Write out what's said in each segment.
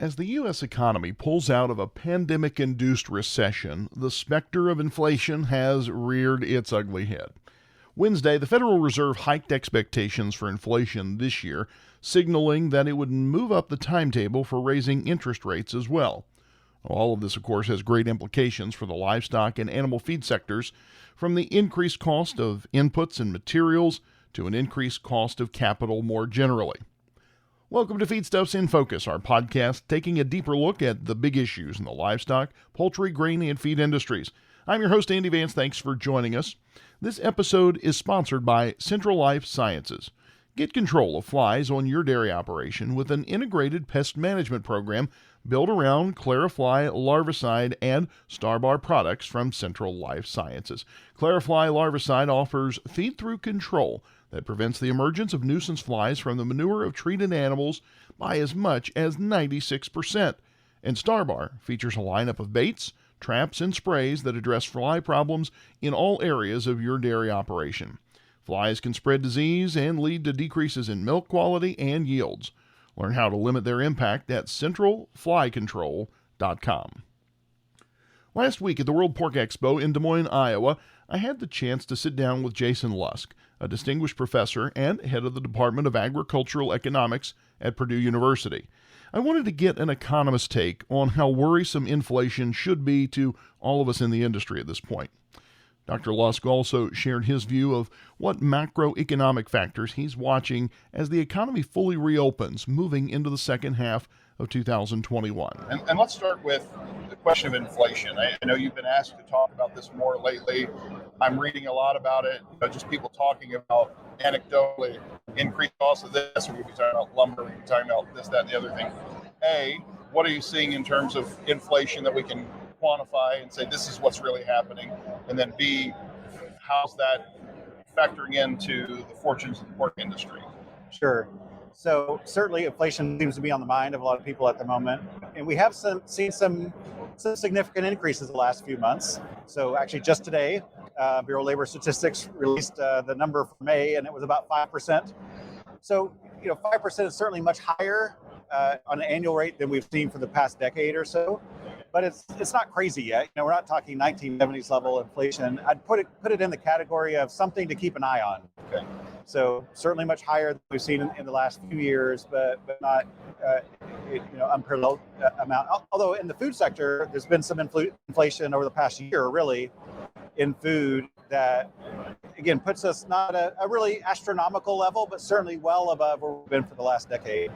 As the U.S. economy pulls out of a pandemic-induced recession, the specter of inflation has reared its ugly head. Wednesday, the Federal Reserve hiked expectations for inflation this year, signaling that it would move up the timetable for raising interest rates as well. All of this, of course, has great implications for the livestock and animal feed sectors, from the increased cost of inputs and materials to an increased cost of capital more generally. Welcome to Feedstuffs in Focus, our podcast taking a deeper look at the big issues in the livestock, poultry, grain, and feed industries. I'm your host, Andy Vance. Thanks for joining us. This episode is sponsored by Central Life Sciences. Get control of flies on your dairy operation with an integrated pest management program built around Clarifly larvicide and Starbar products from Central Life Sciences. Clarifly larvicide offers feed-through control that prevents the emergence of nuisance flies from the manure of treated animals by as much as 96%. And Starbar features a lineup of baits, traps, and sprays that address fly problems in all areas of your dairy operation. Flies can spread disease and lead to decreases in milk quality and yields. Learn how to limit their impact at centralflycontrol.com. Last week at the World Pork Expo in Des Moines, Iowa, I had the chance to sit down with Jason Lusk, a distinguished professor and head of the Department of Agricultural Economics at Purdue University. I wanted to get an economist's take on how worrisome inflation should be to all of us in the industry at this point. Dr. Lusk also shared his view of what macroeconomic factors he's watching as the economy fully reopens moving into the second half of 2021. And let's start with the question of inflation. I know you've been asked to talk about this more lately. I'm reading a lot about it, just people talking about anecdotally increased costs of this, or we could be talking about lumber, we could be talking about this, that, and the other thing. A, what are you seeing in terms of inflation that we can quantify and say this is what's really happening? And then B, how's that factoring into the fortunes of the pork industry? Sure. So certainly inflation seems to be on the mind of a lot of people at the moment. And we have seen some significant increases the last few months. So actually just today, Bureau of Labor Statistics released the number for May, and it was about 5%. So, 5% is certainly much higher on an annual rate than we've seen for the past decade or so. But it's not crazy yet. We're not talking 1970s level inflation. I'd put it in the category of something to keep an eye on. Okay. So certainly much higher than we've seen in the last few years, but not unparalleled amount. Although in the food sector, there's been some inflation over the past year, really, in food that, again, puts us not a really astronomical level, but certainly well above where we've been for the last decade.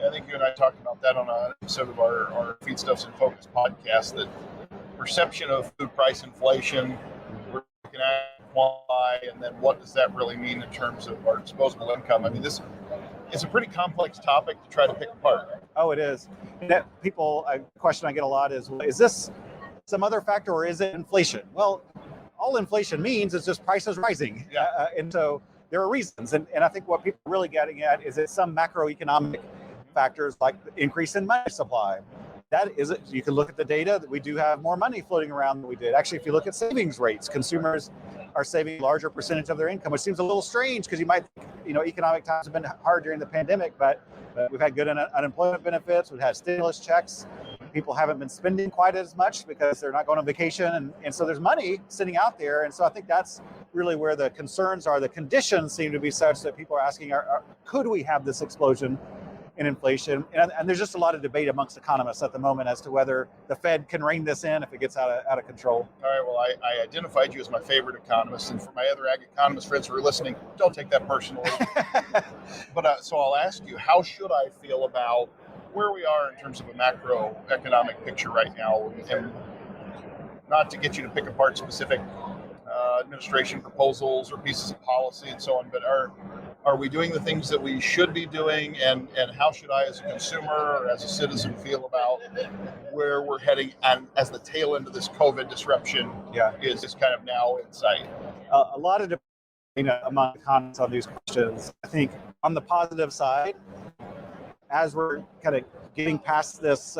I think you and I talked about that on an episode of our Feedstuffs in Focus podcast, that perception of food price inflation, we're looking at quantify, and then what does that really mean in terms of our disposable income? I mean, this is a pretty complex topic to try to pick apart. Oh, it is. And a question I get a lot is this some other factor or is it inflation? Well, all inflation means is just prices rising. Yeah. And so there are reasons. And I think what people are really getting at is that some macroeconomic factors like the increase in money supply. That is it. You can look at the data that we do have more money floating around than we did. Actually, if you look at savings rates, consumers are saving a larger percentage of their income, which seems a little strange because you might think, economic times have been hard during the pandemic, but we've had good unemployment benefits. We've had stimulus checks. People haven't been spending quite as much because they're not going on vacation. And so there's money sitting out there. And so I think that's really where the concerns are. The conditions seem to be such that people are asking, could we have this explosion in inflation? And there's just a lot of debate amongst economists at the moment as to whether the Fed can rein this in if it gets out of control. All right, well, I identified you as my favorite economist, and for my other ag economist friends who are listening, don't take that personally. But so I'll ask you, how should I feel about where we are in terms of a macroeconomic picture right now? And not to get you to pick apart specific administration proposals or pieces of policy and so on, but are we doing the things that we should be doing, and how should I as a consumer or as a citizen feel about where we're heading as the tail end of this COVID disruption is kind of now in sight? A lot of debate among economists on these questions. I think on the positive side, as we're kind of getting past this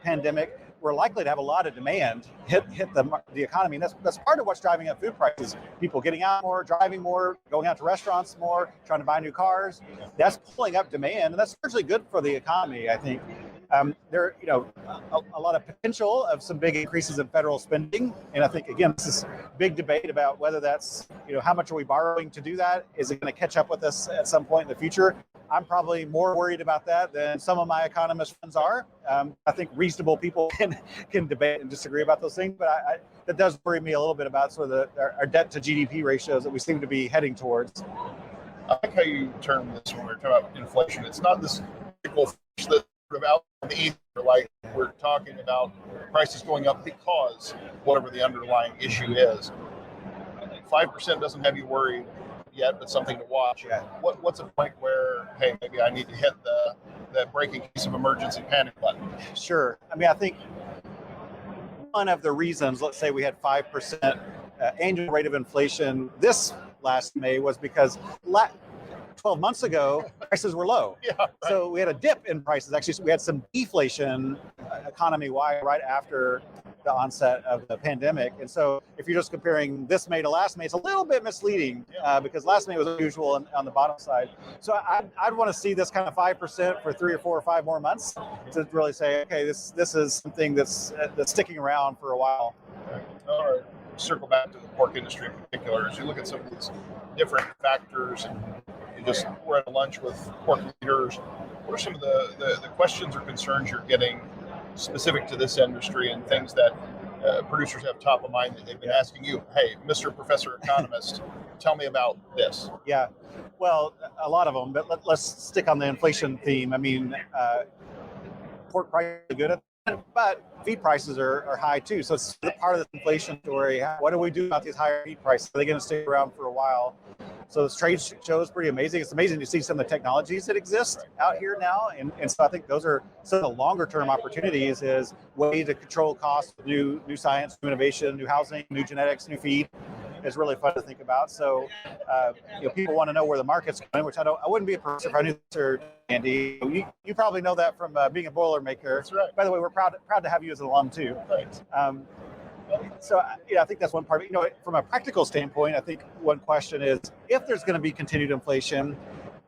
pandemic, we're likely to have a lot of demand hit the economy. And that's part of what's driving up food prices. People getting out more, driving more, going out to restaurants more, trying to buy new cars. That's pulling up demand, and that's largely good for the economy, I think. There, a lot of potential of some big increases in federal spending, and I think again, this is big debate about whether that's, how much are we borrowing to do that? Is it going to catch up with us at some point in the future? I'm probably more worried about that than some of my economist friends are. I think reasonable people can debate and disagree about those things, but that does worry me a little bit about sort of our debt to GDP ratios that we seem to be heading towards. I like how you term this when we're talking about inflation. It's not this fish that's sort of out in the ether, like we're talking about prices going up because whatever the underlying issue is. 5% doesn't have you worried yet, but something to watch. Yeah. What's a point where, hey, maybe I need to hit the breaking case of emergency panic button? Sure. I mean, I think one of the reasons, let's say we had 5% annual rate of inflation this last May, was because 12 months ago, prices were low. Yeah, right. So we had a dip in prices. Actually, so we had some deflation economy-wide right after the onset of the pandemic. And so if you're just comparing this May to last May, it's a little bit misleading because last May was unusual on the bottom side. So I'd want to see this kind of 5% for 3 or 4 or 5 more months to really say, okay, this is something that's sticking around for a while. All right. Circle back to the pork industry in particular. As you look at some of these different factors, and we're at a lunch with pork leaders, what are some of the questions or concerns you're getting specific to this industry and things that producers have top of mind that they've been asking you? Hey, Mr. Professor Economist, tell me about this. Yeah, well, a lot of them, but let's stick on the inflation theme. I mean, pork prices are good at that, but feed prices are high too. So it's part of this inflation story. What do we do about these higher feed prices? Are they going to stay around for a while? So this trade show is pretty amazing. It's amazing to see some of the technologies that exist out here now. And so I think those are some of the longer term opportunities, is way to control costs, new science, new innovation, new housing, new genetics, new feed. Is really fun to think about. So, people want to know where the market's going, which I wouldn't be a person if I knew this, or Andy. You probably know that from being a Boilermaker. That's right. By the way, we're proud to have you as an alum too. Thanks. So, I think that's one part. From a practical standpoint, I think one question is, if there's going to be continued inflation,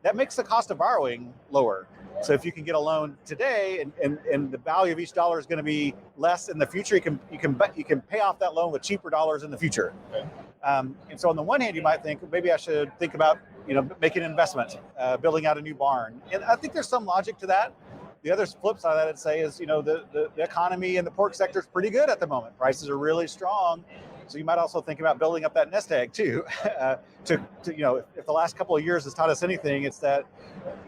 that makes the cost of borrowing lower. So if you can get a loan today and the value of each dollar is going to be less in the future, you can pay off that loan with cheaper dollars in the future. Okay. And so on the one hand, you might think, maybe I should think about making an investment, building out a new barn. And I think there's some logic to that. The other flip side of that, I'd say, is the economy in the pork sector is pretty good at the moment. Prices are really strong. So you might also think about building up that nest egg too. If the last couple of years has taught us anything, it's that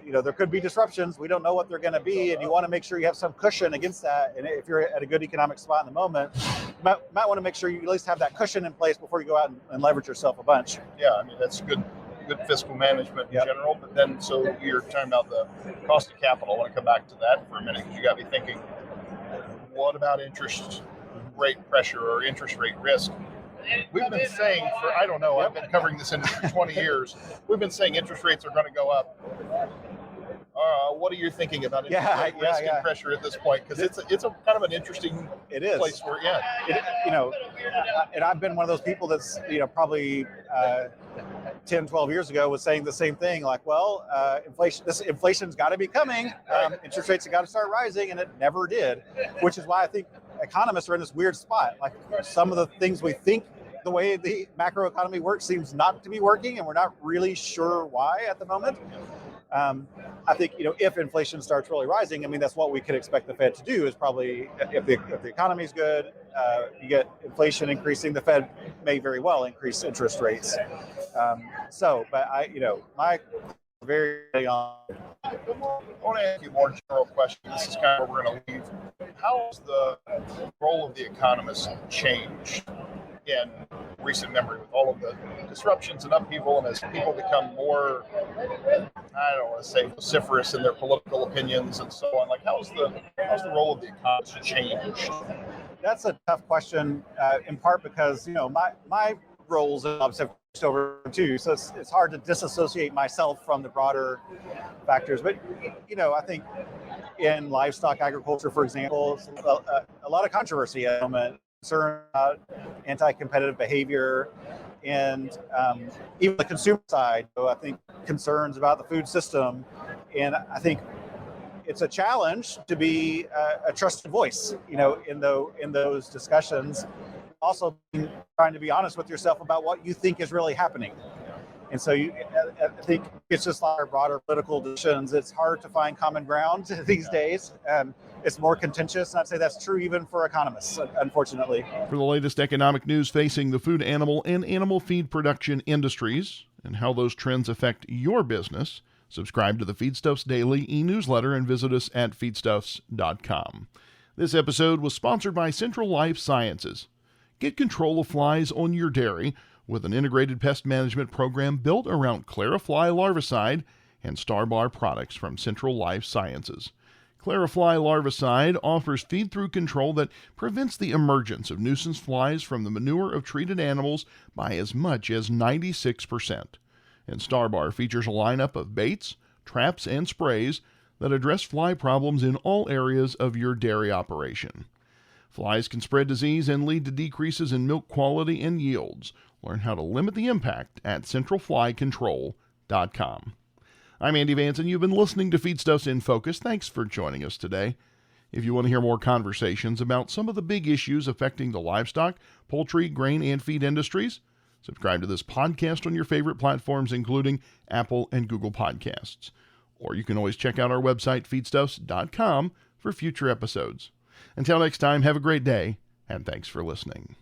there could be disruptions. We don't know what they're going to be, and you want to make sure you have some cushion against that. And if you're at a good economic spot in the moment, you might want to make sure you at least have that cushion in place before you go out and leverage yourself a bunch. Yeah, I mean, that's good fiscal management in general. But then, so you're talking about the cost of capital. I want to come back to that for a minute, because you got me thinking, what about interest rate pressure or interest rate risk? We've been saying for, I don't know, I've been covering this industry for 20 years. We've been saying interest rates are going to go up. What are you thinking about interest rate risk and pressure at this point? Because it's a kind of an interesting place where, and I've been one of those people that's, probably 10, 12 years ago was saying the same thing, like, inflation's got to be coming. Interest rates have got to start rising, and it never did, which is why I think economists are in this weird spot. Like, some of the things we think the way the macroeconomy works seems not to be working, and we're not really sure why at the moment. I think, if inflation starts really rising, I mean, that's what we could expect the Fed to do, is probably, if the economy is good, you get inflation increasing, the Fed may very well increase interest rates. But my very on. I want to ask you a more general question. This is kind of where we're going to leave. How has the role of the economist changed in recent memory, with all of the disruptions and upheaval, and as people become more, I don't want to say vociferous in their political opinions and so on? Like, how's the role of the economist changed? That's a tough question, in part because my roles and jobs have changed over too, so it's hard to disassociate myself from the broader factors. But I think in livestock agriculture, for example, a lot of controversy at the moment, concern about anti-competitive behavior, and even the consumer side. So I think concerns about the food system, and I think it's a challenge to be a trusted voice, in those discussions. Also, trying to be honest with yourself about what you think is really happening. And so I think it's just like our broader political decisions. It's hard to find common ground these days. It's more contentious. And I'd say that's true even for economists, unfortunately. For the latest economic news facing the food, animal, and animal feed production industries and how those trends affect your business, subscribe to the Feedstuffs Daily e-newsletter and visit us at feedstuffs.com. This episode was sponsored by Central Life Sciences. Get control of flies on your dairy with an integrated pest management program built around Clarifly larvicide and Starbar products from Central Life Sciences. Clarifly larvicide offers feed-through control that prevents the emergence of nuisance flies from the manure of treated animals by as much as 96%. And Starbar features a lineup of baits, traps, and sprays that address fly problems in all areas of your dairy operation. Flies can spread disease and lead to decreases in milk quality and yields. Learn how to limit the impact at centralflycontrol.com. I'm Andy Vance, and you've been listening to Feedstuffs in Focus. Thanks for joining us today. If you want to hear more conversations about some of the big issues affecting the livestock, poultry, grain, and feed industries, subscribe to this podcast on your favorite platforms, including Apple and Google Podcasts. Or you can always check out our website, feedstuffs.com, for future episodes. Until next time, have a great day, and thanks for listening.